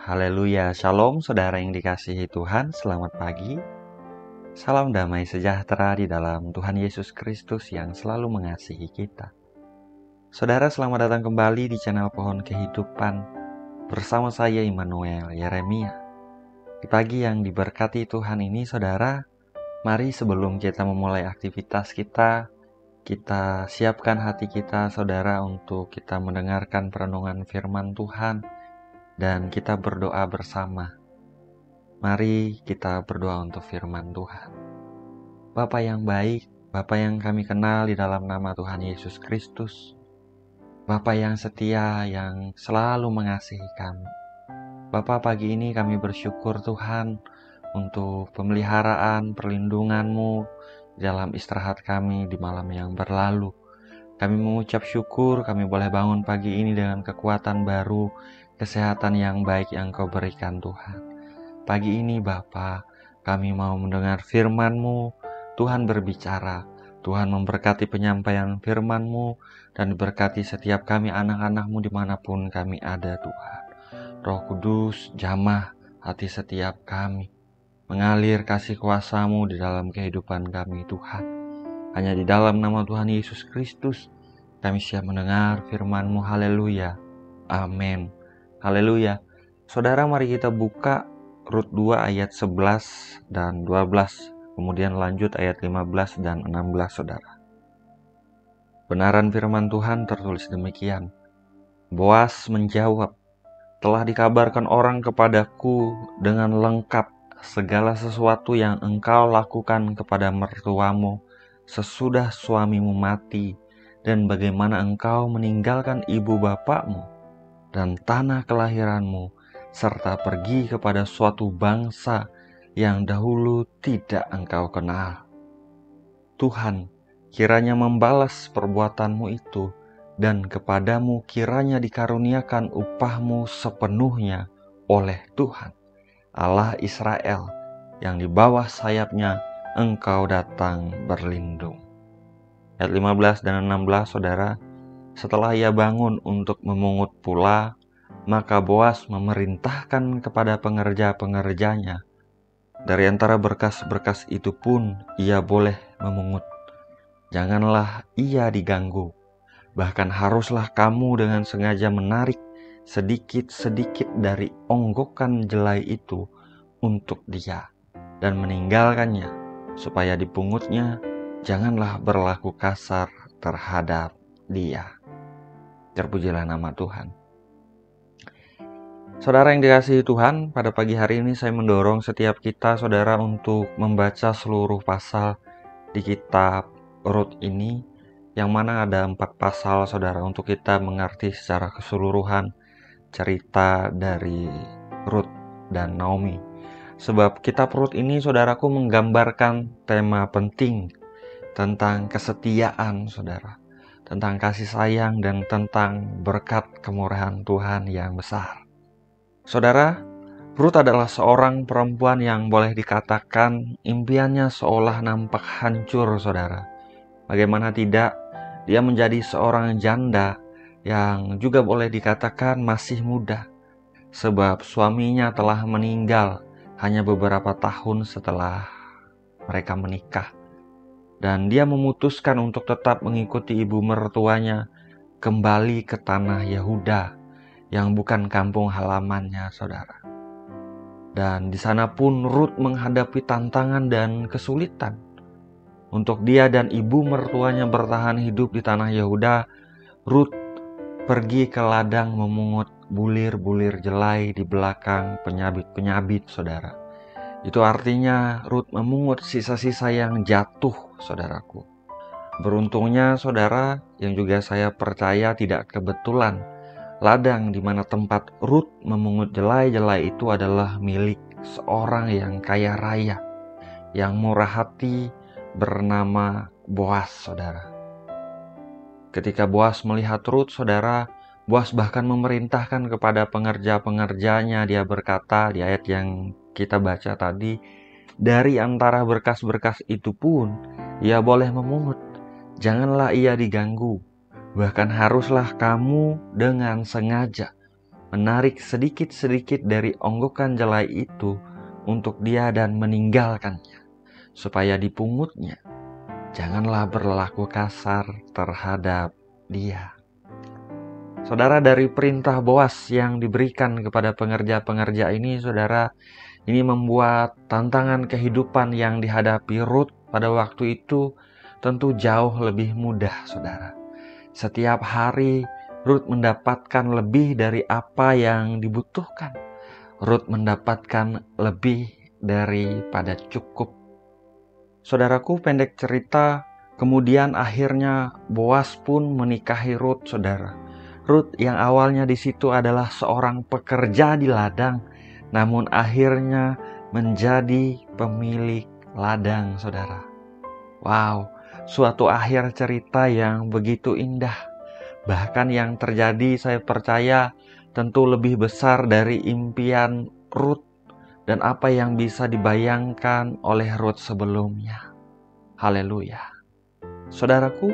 Haleluya, shalom saudara yang dikasihi Tuhan, selamat pagi. Salam damai sejahtera di dalam Tuhan Yesus Kristus yang selalu mengasihi kita. Saudara, selamat datang kembali di channel Pohon Kehidupan bersama saya Immanuel Yeremia. Di pagi yang diberkati Tuhan ini, saudara, mari sebelum kita memulai aktivitas kita siapkan hati kita, saudara, untuk kita mendengarkan perenungan firman Tuhan dan kita berdoa bersama. Mari kita berdoa untuk firman Tuhan. Bapa yang baik, Bapa yang kami kenal di dalam nama Tuhan Yesus Kristus, Bapa yang setia, yang selalu mengasihi kami. Bapa, pagi ini kami bersyukur Tuhan untuk pemeliharaan, perlindungan-Mu dalam istirahat kami di malam yang berlalu. Kami mengucap syukur kami boleh bangun pagi ini dengan kekuatan baru, kesehatan yang baik yang Kau berikan Tuhan. Pagi ini Bapa, kami mau mendengar firman-Mu. Tuhan berbicara, Tuhan memberkati penyampaian firman-Mu, dan diberkati setiap kami anak-anak-Mu dimanapun kami ada Tuhan. Roh Kudus, jamah hati setiap kami, mengalir kasih kuasa-Mu di dalam kehidupan kami Tuhan. Hanya di dalam nama Tuhan Yesus Kristus, kami siap mendengar firman-Mu. Haleluya, amin. Haleluya. Saudara, mari kita buka Rut 2 ayat 11 dan 12, kemudian lanjut ayat 15 dan 16, saudara. Benaran firman Tuhan tertulis demikian. Boas menjawab, telah dikabarkan orang kepadaku dengan lengkap segala sesuatu yang engkau lakukan kepada mertuamu sesudah suamimu mati, dan bagaimana engkau meninggalkan ibu bapakmu dan tanah kelahiranmu, serta pergi kepada suatu bangsa yang dahulu tidak engkau kenal. Tuhan kiranya membalas perbuatanmu itu, dan kepadamu kiranya dikaruniakan upahmu sepenuhnya oleh Tuhan, Allah Israel, yang di bawah sayapnya engkau datang berlindung. Ayat 15 dan 16, saudara. Setelah ia bangun untuk memungut pula, maka Boas memerintahkan kepada pengerja-pengerjanya, dari antara berkas-berkas itu pun ia boleh memungut. Janganlah ia diganggu, bahkan haruslah kamu dengan sengaja menarik sedikit-sedikit dari onggokan jelai itu untuk dia, dan meninggalkannya, supaya dipungutnya janganlah berlaku kasar terhadap dia. Terpujilah nama Tuhan. Saudara yang dikasihi Tuhan, pada pagi hari ini saya mendorong setiap kita, saudara, untuk membaca seluruh pasal di kitab Rut ini, yang mana ada 4 pasal, saudara, untuk kita mengerti secara keseluruhan cerita dari Rut dan Naomi. Sebab kitab Rut ini, saudaraku, menggambarkan tema penting tentang kesetiaan, saudara, tentang kasih sayang dan tentang berkat kemurahan Tuhan yang besar. Saudara, Rut adalah seorang perempuan yang boleh dikatakan impiannya seolah nampak hancur, saudara. Bagaimana tidak, dia menjadi seorang janda yang juga boleh dikatakan masih muda, sebab suaminya telah meninggal hanya beberapa tahun setelah mereka menikah. Dan dia memutuskan untuk tetap mengikuti ibu mertuanya kembali ke tanah Yehuda yang bukan kampung halamannya, saudara. Dan di sana pun Rut menghadapi tantangan dan kesulitan. Untuk dia dan ibu mertuanya bertahan hidup di tanah Yehuda, Rut pergi ke ladang memungut bulir-bulir jelai di belakang penyabit-penyabit, saudara. Itu artinya Rut memungut sisa-sisa yang jatuh, saudaraku. Beruntungnya, saudara, yang juga saya percaya tidak kebetulan, ladang di mana tempat Rut memungut jelai-jelai itu adalah milik seorang yang kaya raya, yang murah hati, bernama Boas, saudara. Ketika Boas melihat Rut, saudara, Boas bahkan memerintahkan kepada pengerja-pengerjanya. Dia berkata di ayat yang kita baca tadi, dari antara berkas-berkas itu pun ia boleh memungut, janganlah ia diganggu, bahkan haruslah kamu dengan sengaja menarik sedikit-sedikit dari onggokan jelai itu untuk dia dan meninggalkannya, supaya dipungutnya. Janganlah berlaku kasar terhadap dia. Saudara, dari perintah Boas yang diberikan kepada pengerja-pengerja ini, saudara, ini membuat tantangan kehidupan yang dihadapi Ruth pada waktu itu tentu jauh lebih mudah, saudara. Setiap hari Ruth mendapatkan lebih dari apa yang dibutuhkan. Ruth mendapatkan lebih daripada cukup. Saudaraku, pendek cerita, kemudian akhirnya Boas pun menikahi Ruth, saudara. Ruth yang awalnya di situ adalah seorang pekerja di ladang, namun akhirnya menjadi pemilik ladang, saudara. Wow, suatu akhir cerita yang begitu indah. Bahkan yang terjadi, saya percaya, tentu lebih besar dari impian Ruth dan apa yang bisa dibayangkan oleh Ruth sebelumnya. Haleluya. Saudaraku,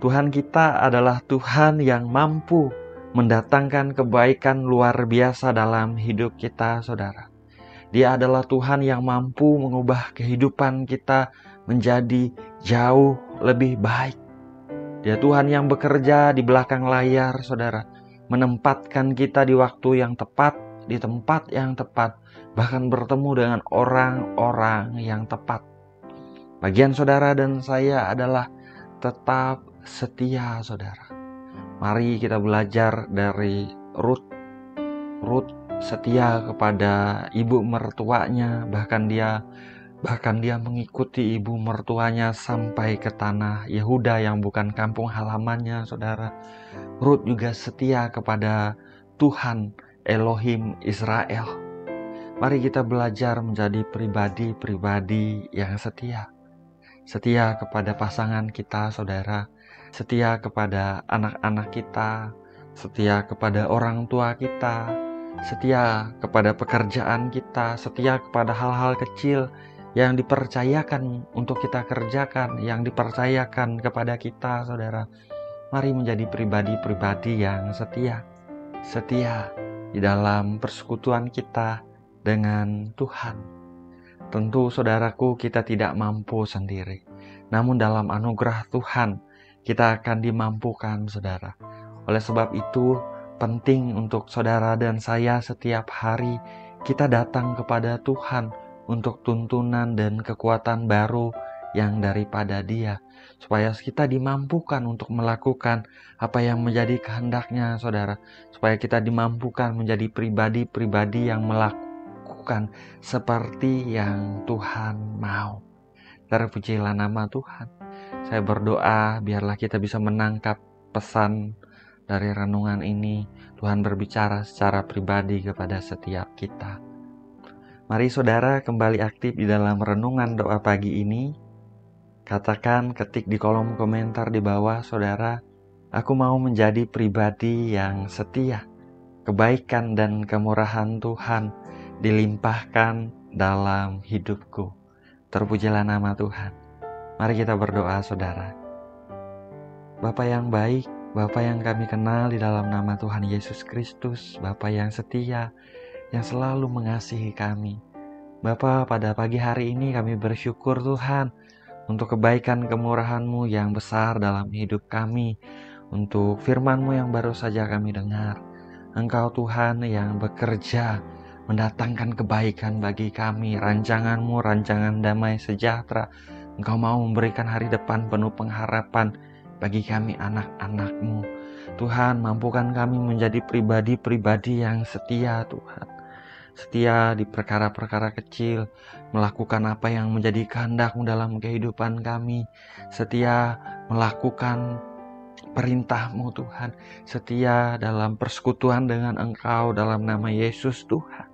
Tuhan kita adalah Tuhan yang mampu mendatangkan kebaikan luar biasa dalam hidup kita, saudara. Dia adalah Tuhan yang mampu mengubah kehidupan kita menjadi jauh lebih baik. Dia Tuhan yang bekerja di belakang layar, saudara, menempatkan kita di waktu yang tepat, di tempat yang tepat, bahkan bertemu dengan orang-orang yang tepat. Bagian saudara dan saya adalah tetap setia, saudara. Mari kita belajar dari Ruth. Ruth setia kepada ibu mertuanya, bahkan dia mengikuti ibu mertuanya sampai ke tanah Yehuda yang bukan kampung halamannya, saudara. Ruth juga setia kepada Tuhan Elohim Israel. Mari kita belajar menjadi pribadi-pribadi yang setia. Setia kepada pasangan kita, saudara. Setia kepada anak-anak kita. Setia kepada orang tua kita. Setia kepada pekerjaan kita. Setia kepada hal-hal kecil yang dipercayakan untuk kita kerjakan, yang dipercayakan kepada kita, saudara. Mari menjadi pribadi-pribadi yang setia. Setia di dalam persekutuan kita dengan Tuhan. Tentu, saudaraku, kita tidak mampu sendiri. Namun dalam anugerah Tuhan, kita akan dimampukan, saudara. Oleh sebab itu, penting untuk saudara dan saya setiap hari kita datang kepada Tuhan untuk tuntunan dan kekuatan baru yang daripada Dia, supaya kita dimampukan untuk melakukan apa yang menjadi kehendaknya, saudara. Supaya kita dimampukan menjadi pribadi-pribadi yang melakukan seperti yang Tuhan mau. Terpujilah nama Tuhan. Saya berdoa biarlah kita bisa menangkap pesan dari renungan ini. Tuhan berbicara secara pribadi kepada setiap kita. Mari saudara kembali aktif di dalam renungan doa pagi ini. Katakan, ketik di kolom komentar di bawah, saudara, aku mau menjadi pribadi yang setia. Kebaikan dan kemurahan Tuhan dilimpahkan dalam hidupku. Terpujilah nama Tuhan. Mari kita berdoa, saudara. Bapa yang baik, Bapa yang kami kenal di dalam nama Tuhan Yesus Kristus, Bapa yang setia, yang selalu mengasihi kami. Bapa, pada pagi hari ini kami bersyukur Tuhan untuk kebaikan kemurahan-Mu yang besar dalam hidup kami, untuk firman-Mu yang baru saja kami dengar. Engkau Tuhan yang bekerja mendatangkan kebaikan bagi kami, rancangan-Mu, rancangan damai sejahtera. Engkau mau memberikan hari depan penuh pengharapan bagi kami anak-anak-Mu. Tuhan, mampukan kami menjadi pribadi-pribadi yang setia, Tuhan. Setia di perkara-perkara kecil, melakukan apa yang menjadi kehendak-Mu dalam kehidupan kami. Setia melakukan perintah-Mu, Tuhan. Setia dalam persekutuan dengan Engkau dalam nama Yesus, Tuhan.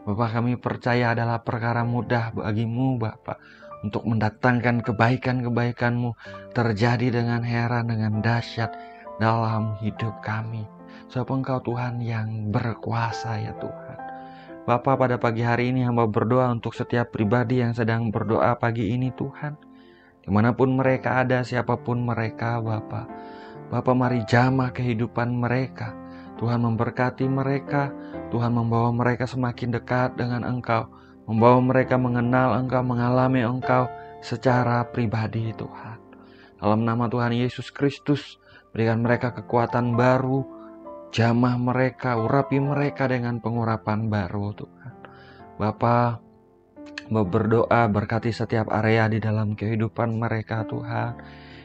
Bapa, kami percaya adalah perkara mudah bagimu, Bapa, untuk mendatangkan kebaikan-kebaikan-Mu terjadi dengan heran, dengan dahsyat dalam hidup kami. Sebab Engkau Tuhan yang berkuasa, ya Tuhan. Bapa, pada pagi hari ini hamba berdoa untuk setiap pribadi yang sedang berdoa pagi ini, Tuhan. Dimanapun mereka ada, siapapun mereka, Bapa. Bapa, mari jamah kehidupan mereka. Tuhan memberkati mereka. Tuhan membawa mereka semakin dekat dengan Engkau, membawa mereka mengenal Engkau, mengalami Engkau secara pribadi Tuhan. Dalam nama Tuhan Yesus Kristus, berikan mereka kekuatan baru, jamah mereka, urapi mereka dengan pengurapan baru Tuhan. Bapa, berdoa berkati setiap area di dalam kehidupan mereka Tuhan,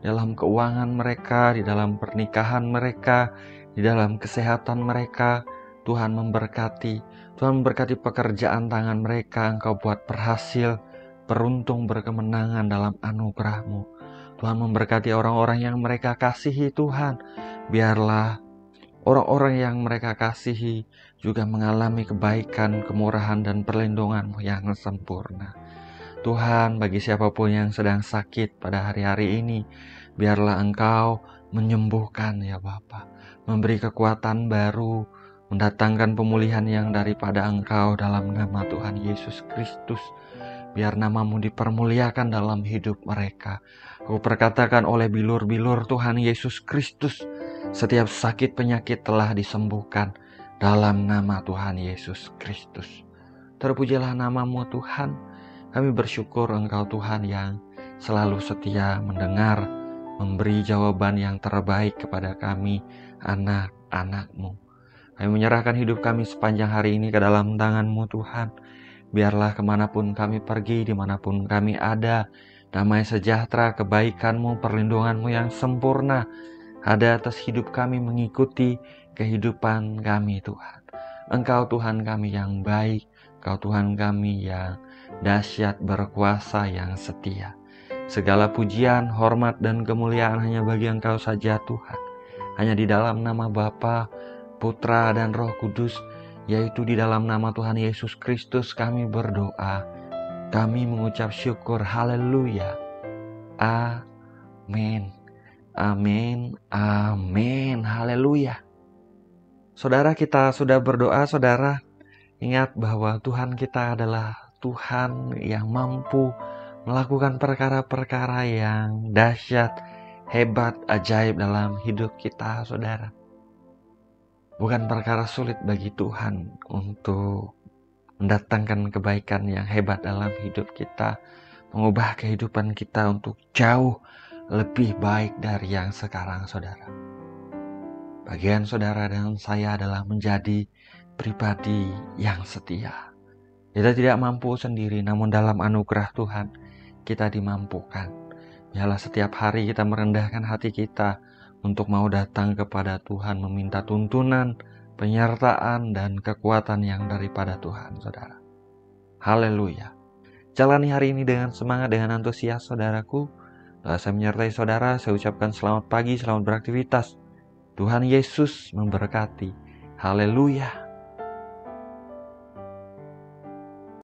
dalam keuangan mereka, di dalam pernikahan mereka, di dalam kesehatan mereka. Tuhan memberkati. Tuhan memberkati pekerjaan tangan mereka. Engkau buat berhasil, beruntung, berkemenangan dalam anugerah-Mu. Tuhan memberkati orang-orang yang mereka kasihi Tuhan. Biarlah orang-orang yang mereka kasihi juga mengalami kebaikan, kemurahan, dan perlindungan-Mu yang sempurna. Tuhan, bagi siapapun yang sedang sakit pada hari-hari ini, biarlah Engkau menyembuhkan ya Bapa, memberi kekuatan baru, mendatangkan pemulihan yang daripada Engkau dalam nama Tuhan Yesus Kristus. Biar nama-Mu dipermuliakan dalam hidup mereka. Aku perkatakan oleh bilur-bilur Tuhan Yesus Kristus, setiap sakit penyakit telah disembuhkan dalam nama Tuhan Yesus Kristus. Terpujilah nama-Mu Tuhan. Kami bersyukur Engkau Tuhan yang selalu setia mendengar, memberi jawaban yang terbaik kepada kami, anak-anak-Mu. Kami menyerahkan hidup kami sepanjang hari ini ke dalam tangan-Mu Tuhan. Biarlah kemanapun kami pergi, dimanapun kami ada, damai sejahtera, kebaikan-Mu, perlindungan-Mu yang sempurna ada atas hidup kami, mengikuti kehidupan kami Tuhan. Engkau Tuhan kami yang baik, Engkau Tuhan kami yang dahsyat, berkuasa, yang setia. Segala pujian, hormat, dan kemuliaan hanya bagi Engkau saja Tuhan. Hanya di dalam nama Bapa, Putra, dan Roh Kudus, yaitu di dalam nama Tuhan Yesus Kristus kami berdoa. Kami mengucap syukur. Haleluya. Amin. Amin. Amin. Haleluya. Saudara, kita sudah berdoa. Saudara, ingat bahwa Tuhan kita adalah Tuhan yang mampu melakukan perkara-perkara yang dahsyat, hebat, ajaib dalam hidup kita, saudara. Bukan perkara sulit bagi Tuhan untuk mendatangkan kebaikan yang hebat dalam hidup kita, mengubah kehidupan kita untuk jauh lebih baik dari yang sekarang, saudara. Bagian saudara dan saya adalah menjadi pribadi yang setia. Kita tidak mampu sendiri, namun dalam anugerah Tuhan kita dimampukan. Biarlah setiap hari kita merendahkan hati kita untuk mau datang kepada Tuhan, meminta tuntunan, penyertaan, dan kekuatan yang daripada Tuhan, saudara. Haleluya. Jalani hari ini dengan semangat, dengan antusias, saudaraku. Saya menyertai saudara, saya ucapkan selamat pagi, selamat beraktivitas. Tuhan Yesus memberkati. Haleluya.